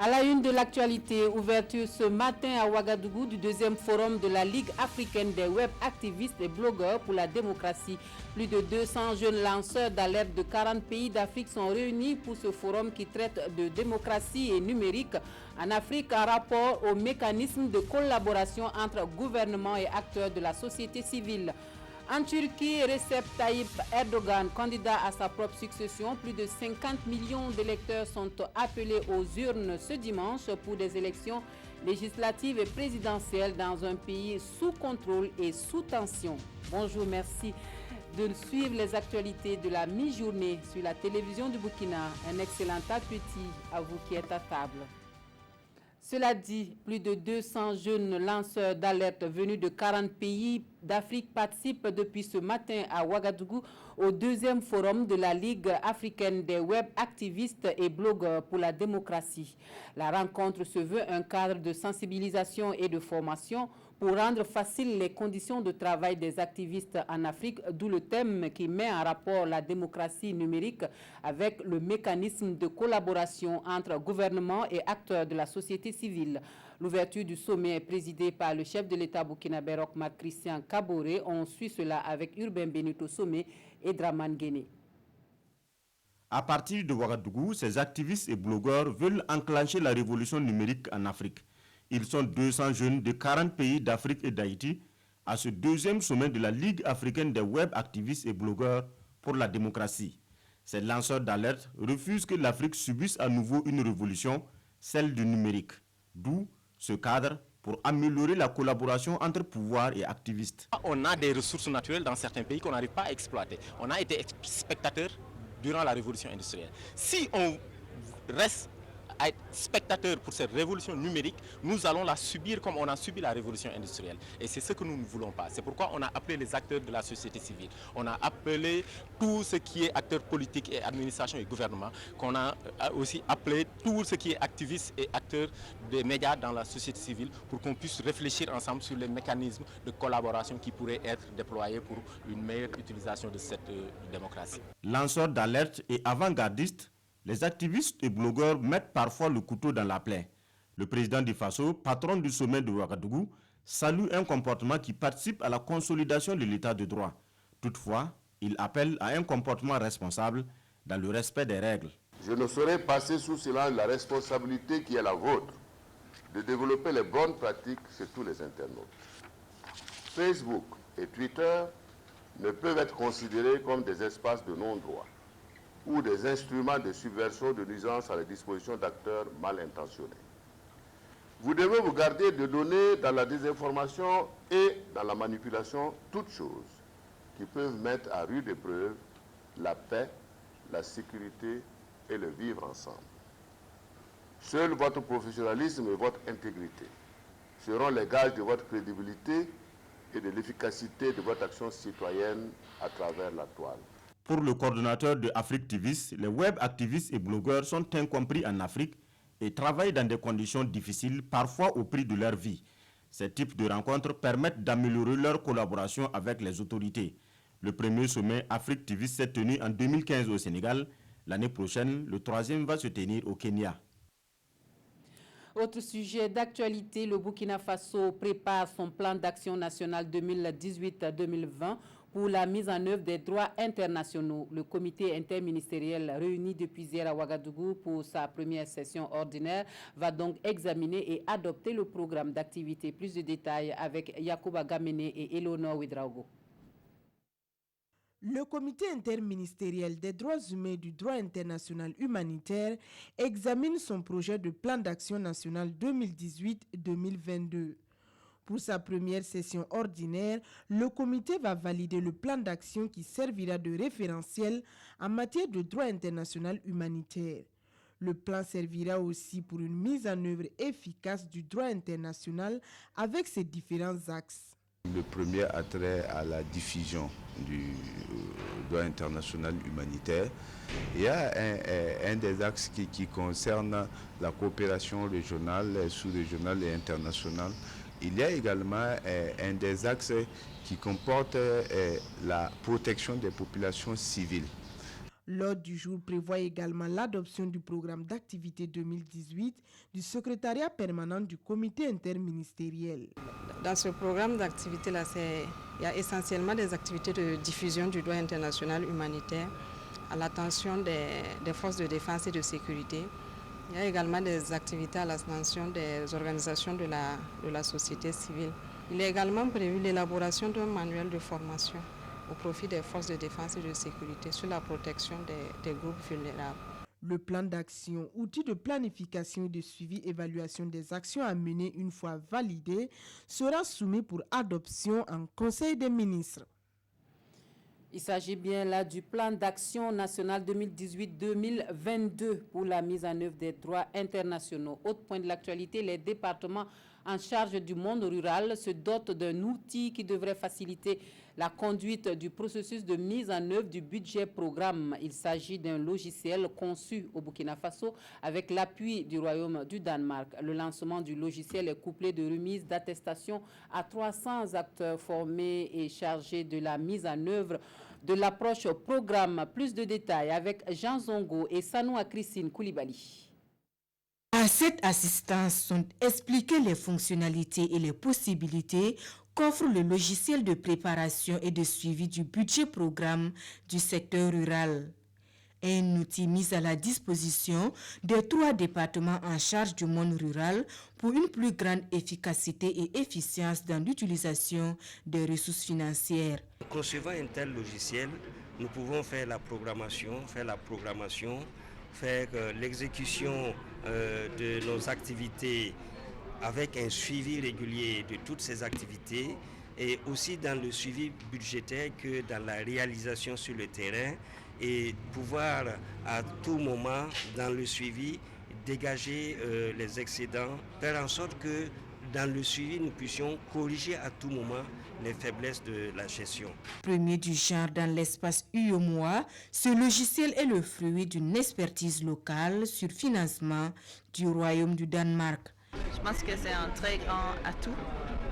À la une de l'actualité, ouverture ce matin à Ouagadougou du deuxième forum de la Ligue africaine des web activistes et blogueurs pour la démocratie. Plus de 200 jeunes lanceurs d'alerte de 40 pays d'Afrique sont réunis pour ce forum qui traite de démocratie et numérique en Afrique en rapport au mécanisme de collaboration entre gouvernements et acteurs de la société civile. En Turquie, Recep Tayyip Erdogan, candidat à sa propre succession, plus de 50 millions d'électeurs sont appelés aux urnes ce dimanche pour des élections législatives et présidentielles dans un pays sous contrôle et sous tension. Bonjour, merci de suivre les actualités de la mi-journée sur la télévision du Burkina. Un excellent appétit à vous qui êtes à table. Cela dit, plus de 200 jeunes lanceurs d'alerte venus de 40 pays d'Afrique participent depuis ce matin à Ouagadougou au deuxième forum de la Ligue africaine des web activistes et blogueurs pour la démocratie. La rencontre se veut un cadre de sensibilisation et de formation pour rendre facile les conditions de travail des activistes en Afrique, d'où le thème qui met en rapport la démocratie numérique avec le mécanisme de collaboration entre gouvernements et acteurs de la société civile. L'ouverture du sommet est présidée par le chef de l'État burkinabé Roch-Marc Christian Kaboré. On suit cela avec Urbain Benito Sommet et Draman Guéné. À partir de Ouagadougou, ces activistes et blogueurs veulent enclencher la révolution numérique en Afrique. Ils sont 200 jeunes de 40 pays d'Afrique et d'Haïti à ce deuxième sommet de la Ligue africaine des web activistes et blogueurs pour la démocratie. Ces lanceurs d'alerte refusent que l'Afrique subisse à nouveau une révolution, celle du numérique. D'où ce cadre pour améliorer la collaboration entre pouvoir et activistes. On a des ressources naturelles dans certains pays qu'on n'arrive pas à exploiter. On a été spectateurs durant la révolution industrielle. Si on reste à être spectateurs pour cette révolution numérique, nous allons la subir comme on a subi la révolution industrielle. Et c'est ce que nous ne voulons pas. C'est pourquoi on a appelé les acteurs de la société civile. On a appelé tout ce qui est acteurs politiques et administration et gouvernement, qu'on a aussi appelé tout ce qui est activistes et acteurs des médias dans la société civile pour qu'on puisse réfléchir ensemble sur les mécanismes de collaboration qui pourraient être déployés pour une meilleure utilisation de cette démocratie. Lanceurs d'alerte et avant-gardistes, les activistes et blogueurs mettent parfois le couteau dans la plaie. Le président du Faso, patron du sommet de Ouagadougou, salue un comportement qui participe à la consolidation de l'état de droit. Toutefois, il appelle à un comportement responsable dans le respect des règles. Je ne saurais passer sous silence la responsabilité qui est la vôtre de développer les bonnes pratiques chez tous les internautes. Facebook et Twitter ne peuvent être considérés comme des espaces de non-droit ou des instruments de subversion de nuisance à la disposition d'acteurs mal intentionnés. Vous devez vous garder de donner dans la désinformation et dans la manipulation toutes choses qui peuvent mettre à rude épreuve la paix, la sécurité et le vivre ensemble. Seul votre professionnalisme et votre intégrité seront les gages de votre crédibilité et de l'efficacité de votre action citoyenne à travers la toile. Pour le coordonnateur de Afrique Tivis, les web activistes et blogueurs sont incompris en Afrique et travaillent dans des conditions difficiles, parfois au prix de leur vie. Ces types de rencontres permettent d'améliorer leur collaboration avec les autorités. Le premier sommet Afrique Tivis s'est tenu en 2015 au Sénégal. L'année prochaine, le troisième va se tenir au Kenya. Autre sujet d'actualité, le Burkina Faso prépare son plan d'action national 2018-2020 pour la mise en œuvre des droits internationaux. Le comité interministériel réuni depuis hier à Ouagadougou pour sa première session ordinaire va donc examiner et adopter le programme d'activité. Plus de détails avec Yacouba Gamene et Eleonore Ouedraogo. Le comité interministériel des droits humains et du droit international humanitaire examine son projet de plan d'action national 2018-2022. Pour sa première session ordinaire, le comité va valider le plan d'action qui servira de référentiel en matière de droit international humanitaire. Le plan servira aussi pour une mise en œuvre efficace du droit international avec ses différents axes. Le premier a trait à la diffusion du droit international humanitaire. Il y a un des axes qui concerne la coopération régionale, sous-régionale et internationale. Il y a également un des axes qui comporte la protection des populations civiles. L'ordre du jour prévoit également l'adoption du programme d'activité 2018 du secrétariat permanent du comité interministériel. Dans ce programme d'activité-là, il y a essentiellement des activités de diffusion du droit international humanitaire à l'attention des forces de défense et de sécurité. Il y a également des activités à l'attention des organisations de la société civile. Il est également prévu l'élaboration d'un manuel de formation au profit des forces de défense et de sécurité sur la protection des groupes vulnérables. Le plan d'action, outil de planification et de suivi-évaluation des actions à mener une fois validé, sera soumis pour adoption en Conseil des ministres. Il s'agit bien là du plan d'action national 2018-2022 pour la mise en œuvre des droits internationaux. Autre point de l'actualité, les départements en charge du monde rural se dotent d'un outil qui devrait faciliter la conduite du processus de mise en œuvre du budget programme. Il s'agit d'un logiciel conçu au Burkina Faso avec l'appui du Royaume du Danemark. Le lancement du logiciel est couplé de remises d'attestations à 300 acteurs formés et chargés de la mise en œuvre de l'approche programme. Plus de détails avec Jean Zongo et Sanoua Christine Koulibaly. À cette assistance sont expliquées les fonctionnalités et les possibilités qu'offre le logiciel de préparation et de suivi du budget programme du secteur rural. Un outil mis à la disposition des 3 départements en charge du monde rural pour une plus grande efficacité et efficience dans l'utilisation des ressources financières. En concevant un tel logiciel, nous pouvons faire la programmation, faire l'exécution de nos activités avec un suivi régulier de toutes ces activités et aussi dans le suivi budgétaire que dans la réalisation sur le terrain et pouvoir à tout moment dans le suivi dégager les excédents, faire en sorte que dans le suivi nous puissions corriger à tout moment les faiblesses de la gestion. Premier du genre dans l'espace UEMOA, ce logiciel est le fruit d'une expertise locale sur financement du Royaume du Danemark. Je pense que c'est un très grand atout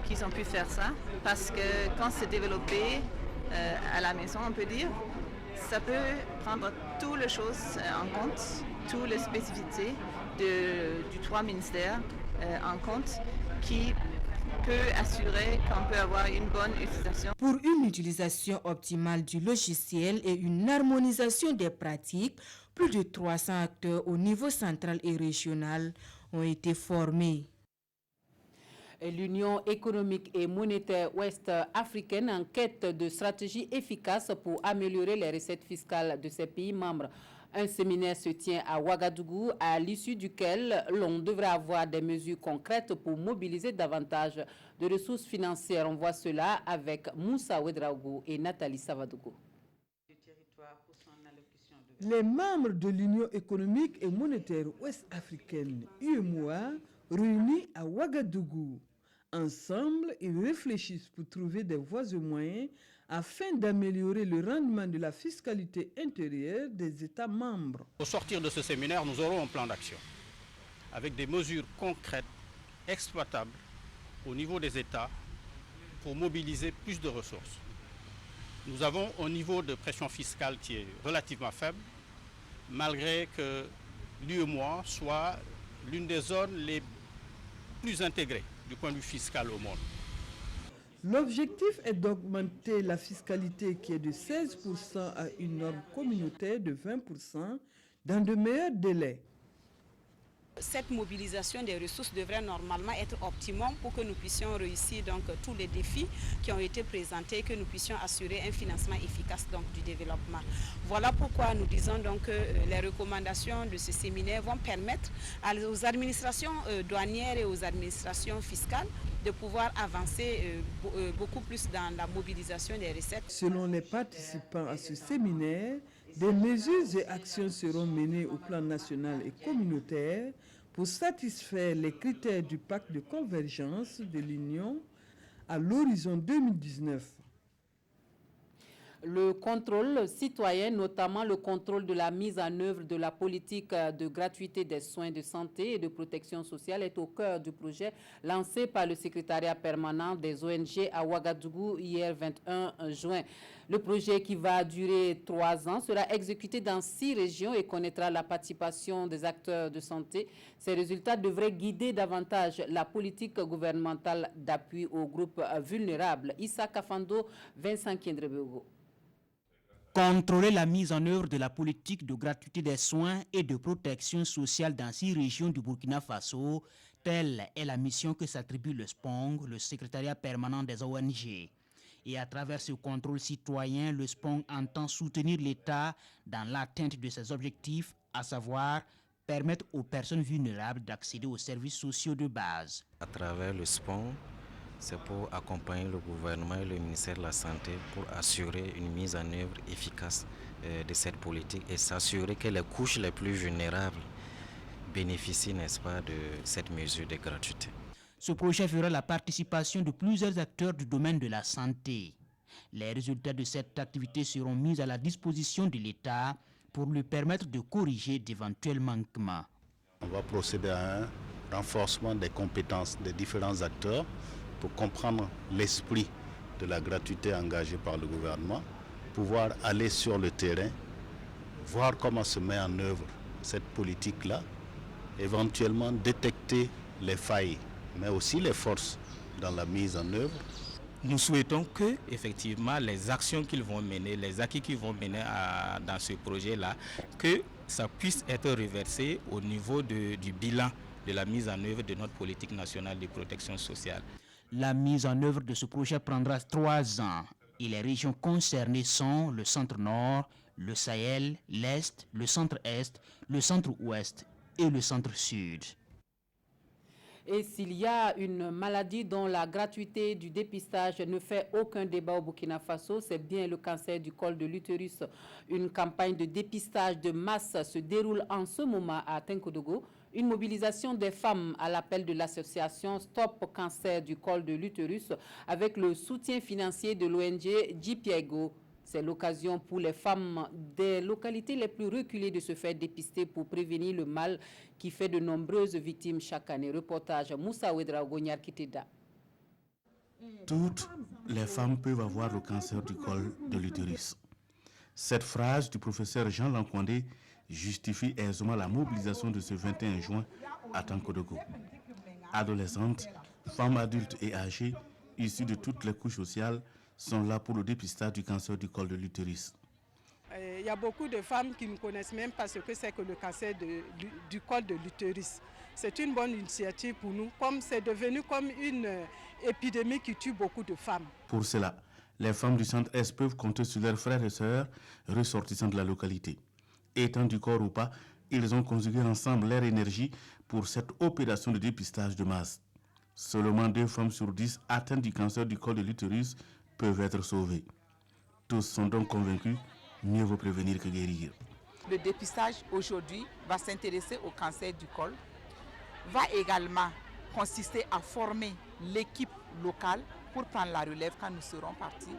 qu'ils ont pu faire ça parce que quand c'est développé à la maison, on peut dire, ça peut prendre toutes les choses en compte, toutes les spécificités du 3 ministères en compte qui peut assurer qu'on peut avoir une bonne utilisation. Pour une utilisation optimale du logiciel et une harmonisation des pratiques, plus de 300 acteurs au niveau central et régional ont été formés. L'Union économique et monétaire ouest-africaine en quête de stratégies efficaces pour améliorer les recettes fiscales de ses pays membres. Un séminaire se tient à Ouagadougou, à l'issue duquel l'on devrait avoir des mesures concrètes pour mobiliser davantage de ressources financières. On voit cela avec Moussa Ouedraogo et Nathalie Savadougou. Les membres de l'Union économique et monétaire ouest-africaine, UEMOA, réunis à Ouagadougou. Ensemble, ils réfléchissent pour trouver des voies et moyens afin d'améliorer le rendement de la fiscalité intérieure des États membres. Au sortir de ce séminaire, nous aurons un plan d'action avec des mesures concrètes, exploitables au niveau des États pour mobiliser plus de ressources. Nous avons un niveau de pression fiscale qui est relativement faible, malgré que l'UEMOA soit l'une des zones les plus intégrées du point de vue fiscal au monde. L'objectif est d'augmenter la fiscalité qui est de 16% à une norme communautaire de 20% dans de meilleurs délais. Cette mobilisation des ressources devrait normalement être optimum pour que nous puissions réussir donc tous les défis qui ont été présentés et que nous puissions assurer un financement efficace donc du développement. Voilà pourquoi nous disons donc que les recommandations de ce séminaire vont permettre aux administrations douanières et aux administrations fiscales de pouvoir avancer beaucoup plus dans la mobilisation des recettes. Selon les participants à ce séminaire, des mesures et actions seront menées au plan national et communautaire pour satisfaire les critères du pacte de convergence de l'Union à l'horizon 2019. Le contrôle citoyen, notamment le contrôle de la mise en œuvre de la politique de gratuité des soins de santé et de protection sociale est au cœur du projet lancé par le secrétariat permanent des ONG à Ouagadougou hier 21 juin. Le projet, qui va durer 3 ans, sera exécuté dans 6 régions et connaîtra la participation des acteurs de santé. Ces résultats devraient guider davantage la politique gouvernementale d'appui aux groupes vulnérables. Issa Kafando, Vincent Kiendrebego. Contrôler la mise en œuvre de la politique de gratuité des soins et de protection sociale dans 6 régions du Burkina Faso, telle est la mission que s'attribue le SPONG, le secrétariat permanent des ONG. Et à travers ce contrôle citoyen, le SPONG entend soutenir l'État dans l'atteinte de ses objectifs, à savoir permettre aux personnes vulnérables d'accéder aux services sociaux de base. À travers le SPONG, c'est pour accompagner le gouvernement et le ministère de la Santé pour assurer une mise en œuvre efficace de cette politique et s'assurer que les couches les plus vulnérables bénéficient, n'est-ce pas, de cette mesure de gratuité. Ce projet fera la participation de plusieurs acteurs du domaine de la santé. Les résultats de cette activité seront mis à la disposition de l'État pour lui permettre de corriger d'éventuels manquements. On va procéder à un renforcement des compétences des différents acteurs pour comprendre l'esprit de la gratuité engagée par le gouvernement, pouvoir aller sur le terrain, voir comment se met en œuvre cette politique-là, éventuellement détecter les failles, mais aussi les forces dans la mise en œuvre. Nous souhaitons que, effectivement, les actions qu'ils vont mener, les acquis qu'ils vont mener dans ce projet-là, que ça puisse être reversé au niveau du bilan de la mise en œuvre de notre politique nationale de protection sociale. La mise en œuvre de ce projet prendra 3 ans et les régions concernées sont le centre-nord, le Sahel, l'Est, le centre-Est, le centre-Ouest et le centre-Sud. Et s'il y a une maladie dont la gratuité du dépistage ne fait aucun débat au Burkina Faso, c'est bien le cancer du col de l'utérus. Une campagne de dépistage de masse se déroule en ce moment à Tenkodogo. Une mobilisation des femmes à l'appel de l'association Stop Cancer du col de l'utérus avec le soutien financier de l'ONG JPIEGO. C'est l'occasion pour les femmes des localités les plus reculées de se faire dépister pour prévenir le mal qui fait de nombreuses victimes chaque année. Reportage Moussa Ouedraogo Nyarkiteda. Toutes les femmes peuvent avoir le cancer du col de l'utérus. Cette phrase du professeur Jean Lankwandé justifie aisément la mobilisation de ce 21 juin à Tenkodogo. Adolescentes, femmes adultes et âgées, issues de toutes les couches sociales, sont là pour le dépistage du cancer du col de l'utérus. Il y a beaucoup de femmes qui ne connaissent même pas ce que c'est que le cancer du col de l'utérus. C'est une bonne initiative pour nous, comme c'est devenu comme une épidémie qui tue beaucoup de femmes. Pour cela, les femmes du centre-Est peuvent compter sur leurs frères et sœurs ressortissants de la localité. Étant du corps ou pas, ils ont conjugué ensemble leur énergie pour cette opération de dépistage de masse. Seulement 2 femmes sur 10 atteintes du cancer du col de l'utérus peuvent être sauvées. Tous sont donc convaincus, mieux vaut prévenir que guérir. Le dépistage aujourd'hui va s'intéresser au cancer du col, va également consister à former l'équipe locale pour prendre la relève quand nous serons partis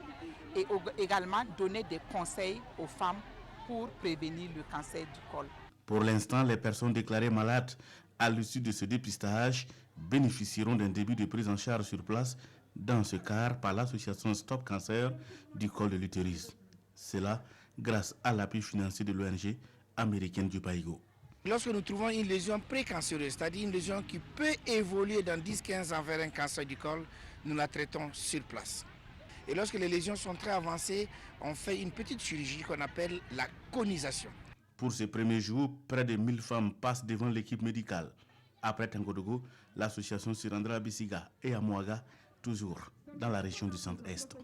et également donner des conseils aux femmes pour prévenir le cancer du col. Pour l'instant, les personnes déclarées malades à l'issue de ce dépistage bénéficieront d'un début de prise en charge sur place dans ce cas par l'association Stop Cancer du col de l'utérus. Cela grâce à l'appui financier de l'ONG américaine JPIEGO. Lorsque nous trouvons une lésion précancéreuse, c'est-à-dire une lésion qui peut évoluer dans 10-15 ans vers un cancer du col, nous la traitons sur place. Et lorsque les lésions sont très avancées, on fait une petite chirurgie qu'on appelle la conisation. Pour ces premiers jours, près de 1000 femmes passent devant l'équipe médicale. Après Tenkodogo, l'association se rendra à Bissiga et à Mouaga, toujours dans la région du centre-Est.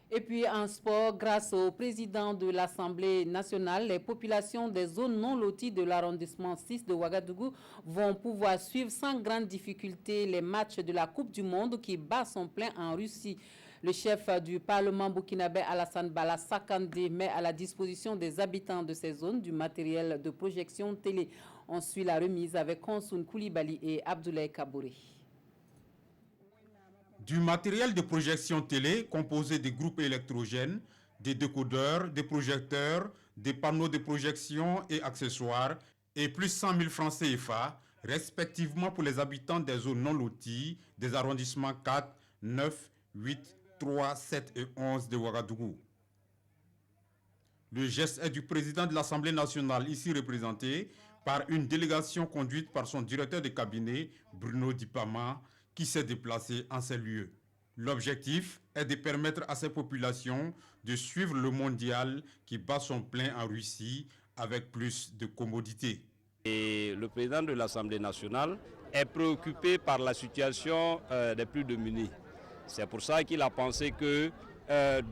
Et puis en sport, grâce au président de l'Assemblée nationale, les populations des zones non loties de l'arrondissement 6 de Ouagadougou vont pouvoir suivre sans grande difficulté les matchs de la Coupe du Monde qui bat son plein en Russie. Le chef du Parlement burkinabé Alassane Bala Sakandé met à la disposition des habitants de ces zones du matériel de projection télé. On suit la remise avec Konsoun Koulibaly et Abdoulaye Kabouré. Du matériel de projection télé composé de groupes électrogènes, des décodeurs, des projecteurs, des panneaux de projection et accessoires, et plus 100 000 francs CFA, respectivement pour les habitants des zones non loties, des arrondissements 4, 9, 8 3, 7 et 11 de Ouagadougou. Le geste est du président de l'Assemblée nationale, ici représenté par une délégation conduite par son directeur de cabinet, Bruno Dipama, qui s'est déplacé en ces lieux. L'objectif est de permettre à ces populations de suivre le mondial qui bat son plein en Russie avec plus de commodité. Et le président de l'Assemblée nationale est préoccupé par la situation des plus démunis. C'est pour ça qu'il a pensé que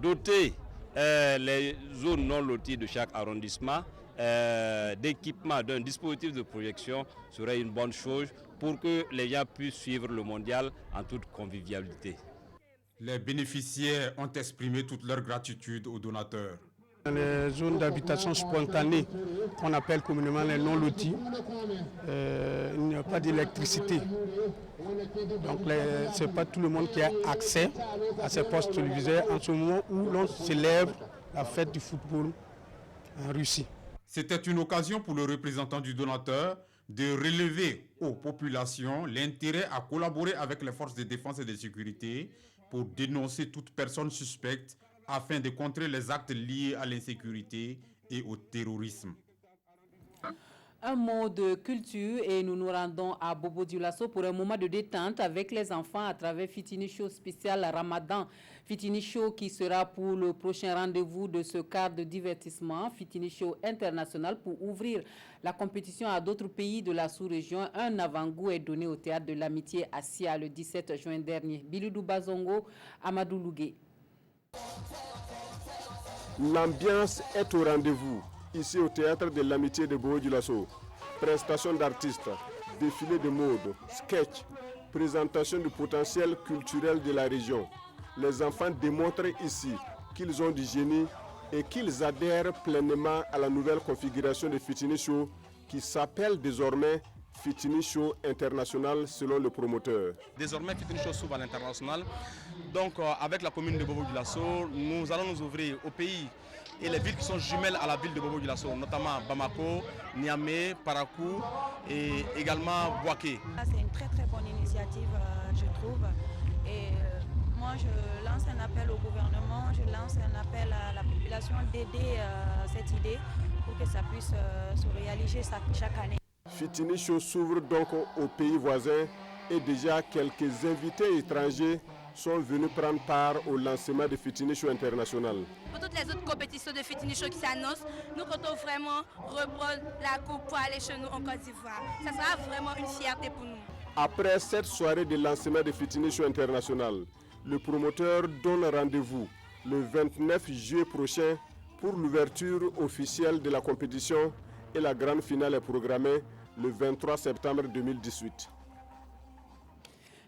doter les zones non loties de chaque arrondissement d'équipement, d'un dispositif de projection serait une bonne chose pour que les gens puissent suivre le mondial en toute convivialité. Les bénéficiaires ont exprimé toute leur gratitude aux donateurs. Dans les zones d'habitation spontanée, qu'on appelle communément les non-lotis, il n'y a pas d'électricité. Donc ce n'est pas tout le monde qui a accès à ces postes téléviseurs en ce moment où l'on célèbre la fête du football en Russie. C'était une occasion pour le représentant du donateur de relever aux populations l'intérêt à collaborer avec les forces de défense et de sécurité pour dénoncer toute personne suspecte afin de contrer les actes liés à l'insécurité et au terrorisme. Un mot de culture et nous nous rendons à Bobo Dioulasso pour un moment de détente avec les enfants à travers Fitini Show spécial Ramadan. Fitini Show qui sera pour le prochain rendez-vous de ce cadre de divertissement, Fitini Show international pour ouvrir la compétition à d'autres pays de la sous-région. Un avant-goût est donné au Théâtre de l'Amitié à Sia le 17 juin dernier. Biludou Bazongo, Amadou Lougué. L'ambiance est au rendez-vous. Ici au Théâtre de l'Amitié de Bobo Dioulasso, prestation d'artistes, défilé de mode, sketch, présentation du potentiel culturel de la région. Les enfants démontrent ici qu'ils ont du génie et qu'ils adhèrent pleinement à la nouvelle configuration de Fitini Show qui s'appelle désormais Fitini Show International selon le promoteur. Désormais, Fitini Show s'ouvre à l'international. Donc, avec la commune de Bobo Dioulasso, nous allons nous ouvrir au pays et les villes qui sont jumelles à la ville de Bobo Dioulasso, notamment Bamako, Niamey, Parakou et également Bouaké. C'est une très très bonne initiative, je trouve. Et moi, je lance un appel au gouvernement, je lance un appel à la population d'aider cette idée pour que ça puisse se réaliser chaque année. Fitini Show s'ouvre donc aux pays voisins et déjà quelques invités étrangers sont venus prendre part au lancement de Fitini Show International. Pour toutes les autres compétitions de Fitini Show qui s'annoncent, nous comptons vraiment reprendre la coupe pour aller chez nous en Côte d'Ivoire. Ça sera vraiment une fierté pour nous. Après cette soirée de lancement de Fitini Show International, le promoteur donne rendez-vous le 29 juillet prochain pour l'ouverture officielle de la compétition et la grande finale est programmée le 23 septembre 2018.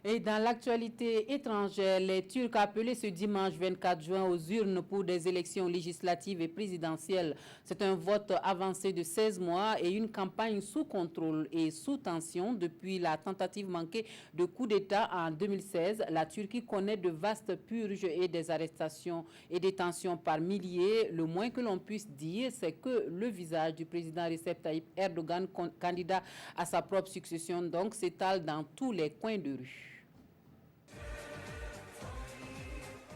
Et dans l'actualité étrangère, les Turcs appelés ce dimanche 24 juin aux urnes pour des élections législatives et présidentielles. C'est un vote avancé de 16 mois et une campagne sous contrôle et sous tension depuis la tentative manquée de coup d'État en 2016. La Turquie connaît de vastes purges et des arrestations et détentions par milliers. Le moins que l'on puisse dire, c'est que le visage du président Recep Tayyip Erdogan, candidat à sa propre succession, donc s'étale dans tous les coins de rue.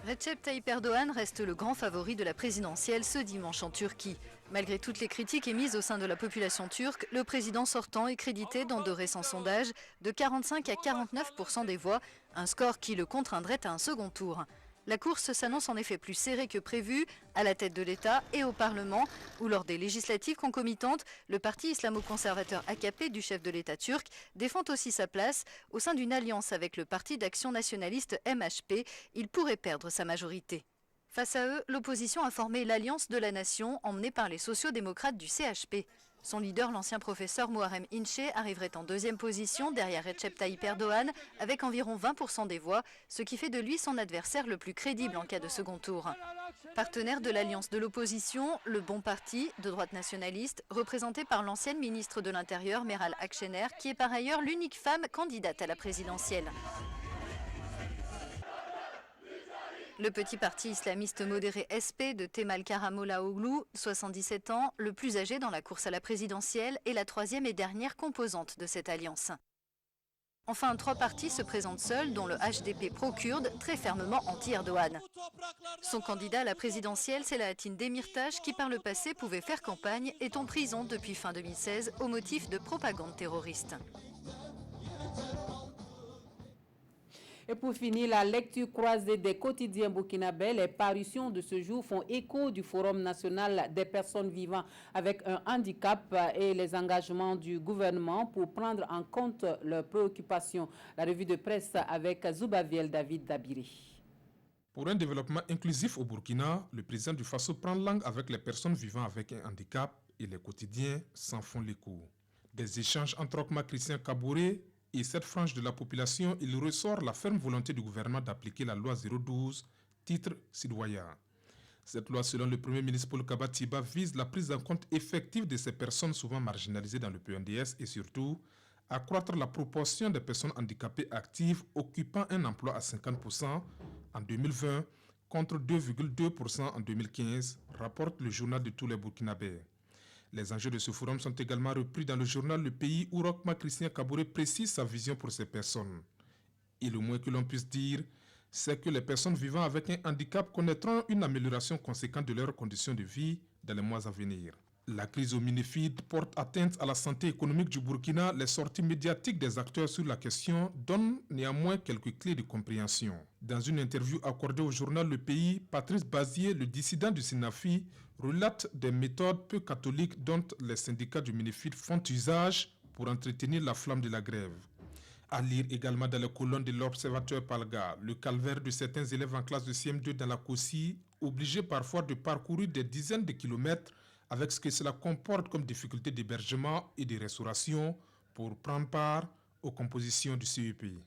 Recep Tayyip Erdogan reste le grand favori de la présidentielle ce dimanche en Turquie. Malgré toutes les critiques émises au sein de la population turque, le président sortant est crédité dans de récents sondages de 45 à 49% des voix, un score qui le contraindrait à un second tour. La course s'annonce en effet plus serrée que prévu à la tête de l'État et au Parlement, où lors des législatives concomitantes, le parti islamo-conservateur AKP du chef de l'État turc défend aussi sa place au sein d'une alliance avec le parti d'action nationaliste MHP. Il pourrait perdre sa majorité. Face à eux, l'opposition a formé l'Alliance de la Nation emmenée par les sociaux-démocrates du CHP. Son leader, l'ancien professeur Muharrem İnce, arriverait en deuxième position derrière Recep Tayyip Erdogan avec environ 20% des voix, ce qui fait de lui son adversaire le plus crédible en cas de second tour. Partenaire de l'alliance de l'opposition, le Bon Parti, de droite nationaliste, représenté par l'ancienne ministre de l'Intérieur Meral Akşener, qui est par ailleurs l'unique femme candidate à la présidentielle. Le petit parti islamiste modéré SP de Kemal Karamollaoğlu, 77 ans, le plus âgé dans la course à la présidentielle, est la troisième et dernière composante de cette alliance. Enfin, 3 partis se présentent seuls, dont le HDP pro-kurde, très fermement anti-Erdogan. Son candidat à la présidentielle, Selahattin Demirtas, qui par le passé pouvait faire campagne, est en prison depuis fin 2016 au motif de propagande terroriste. Et pour finir, la lecture croisée des quotidiens burkinabés, les parutions de ce jour font écho du Forum national des personnes vivant avec un handicap et les engagements du gouvernement pour prendre en compte leurs préoccupations. La revue de presse avec Zoubaviel David Dabiri. Pour un développement inclusif au Burkina, le président du Faso prend langue avec les personnes vivant avec un handicap et les quotidiens s'en font l'écho. Des échanges entre Okma Christian Kabouré et cette frange de la population, il ressort la ferme volonté du gouvernement d'appliquer la loi 012, titre Sidwaya. Cette loi, selon le Premier ministre Paul Kabatiba, vise la prise en compte effective de ces personnes souvent marginalisées dans le PNDS et surtout accroître la proportion des personnes handicapées actives occupant un emploi à 50% en 2020 contre 2,2% en 2015, rapporte le journal de tous les Burkinabés. Les enjeux de ce forum sont également repris dans le journal Le Pays où Okma Christian Kabouré précise sa vision pour ces personnes. Et le moins que l'on puisse dire, c'est que les personnes vivant avec un handicap connaîtront une amélioration conséquente de leurs conditions de vie dans les mois à venir. La crise hominifide porte atteinte à la santé économique du Burkina. Les sorties médiatiques des acteurs sur la question donnent néanmoins quelques clés de compréhension. Dans une interview accordée au journal Le Pays, Patrice Bazier, le dissident du SINAFI, relate des méthodes peu catholiques dont les syndicats du Minifid font usage pour entretenir la flamme de la grève. À lire également dans les colonnes de l'Observateur Palga, le calvaire de certains élèves en classe de CM2 dans la Kossi, obligés parfois de parcourir des dizaines de kilomètres avec ce que cela comporte comme difficulté d'hébergement et de restauration pour prendre part aux compositions du CEPI.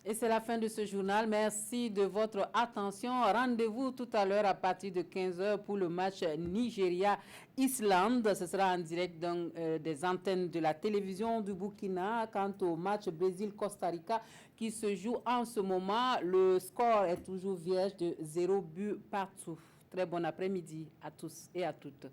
Et c'est la fin de ce journal. Merci de votre attention. Rendez-vous tout à l'heure à partir de 15h pour le match Nigeria-Islande. Ce sera en direct dans des antennes de la télévision du Burkina. Quant au match Brésil-Costa Rica qui se joue en ce moment, le score est toujours vierge de 0 but partout. Très bon après-midi à tous et à toutes.